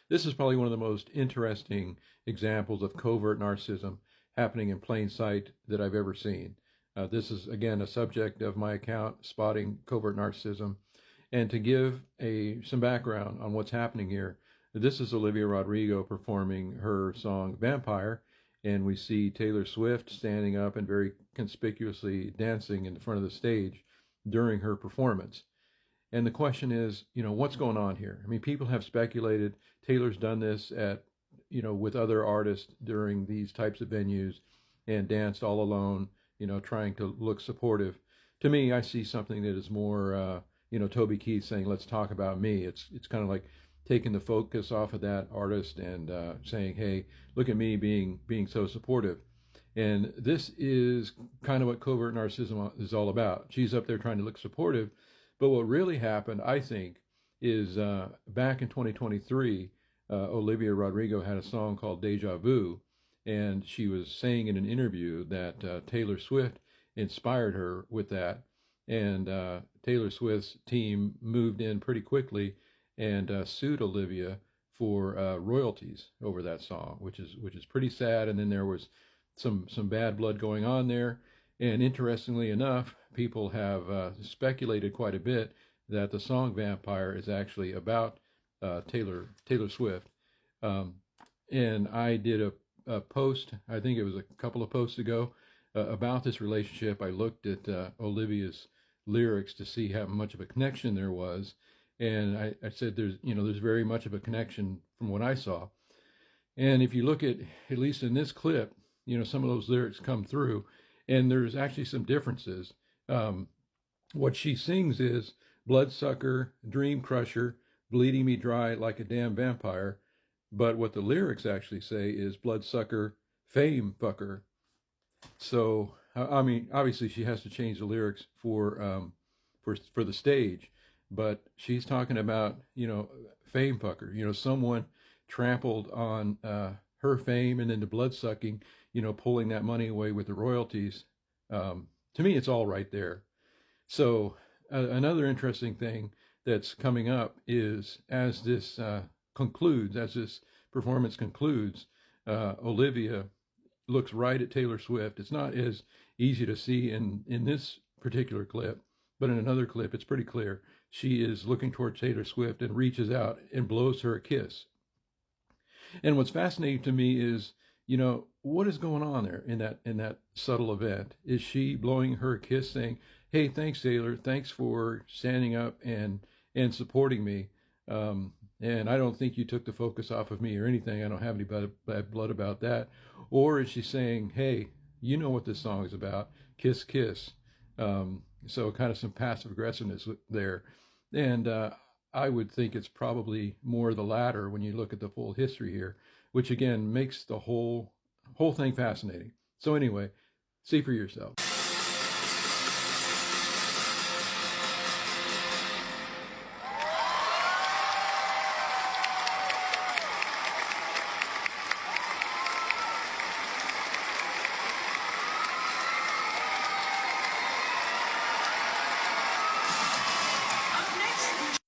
This is probably one of the most interesting examples of covert narcissism happening in plain sight that I've ever seen. This is, again, a subject of my account, Spotting Covert Narcissism. And to give some background on what's happening here, this is Olivia Rodrigo performing her song Vampire, and we see Taylor Swift standing up and very conspicuously dancing in the front of the stage during her performance. And the question is, what's going on here? I mean, people have speculated Taylor's done this with other artists during these types of venues and danced all alone, trying to look supportive. To me, I see something that is more, Toby Keith saying, let's talk about me. It's kind of like taking the focus off of that artist and saying, hey, look at me being so supportive. And this is kind of what covert narcissism is all about. She's up there trying to look supportive. But what really happened, I think, is back in 2023, Olivia Rodrigo had a song called Deja Vu. And she was saying in an interview that Taylor Swift inspired her with that. And Taylor Swift's team moved in pretty quickly and sued Olivia for royalties over that song, which is pretty sad. And then there was some bad blood going on there. And interestingly enough, people have speculated quite a bit that the song Vampire is actually about Taylor Swift. And I did a post, I think it was a couple of posts ago, about this relationship. I looked at Olivia's lyrics to see how much of a connection there was. And I said there's very much of a connection from what I saw. And if you look at least in this clip, some of those lyrics come through, and there's actually some differences. What she sings is bloodsucker, dream crusher, bleeding me dry like a damn vampire. But what the lyrics actually say is bloodsucker, fame fucker. So, I mean, obviously she has to change the lyrics for the stage, but she's talking about, fame fucker, someone trampled on her fame, and then the blood sucking, pulling that money away with the royalties. To me, it's all right there. So another interesting thing that's coming up is as this performance concludes, Olivia looks right at Taylor Swift. It's not as easy to see in this particular clip, but in another clip, it's pretty clear. She is looking toward Taylor Swift and reaches out and blows her a kiss. And what's fascinating to me is, what is going on there in that subtle event? Is she blowing her a kiss saying, hey, thanks, Taylor. Thanks for standing up and supporting me. And I don't think you took the focus off of me or anything. I don't have any bad blood about that. Or is she saying, hey, you know what this song is about? Kiss, kiss. So kind of some passive aggressiveness there. And I would think it's probably more the latter when you look at the full history here, which again makes the whole thing fascinating. So anyway, see for yourself.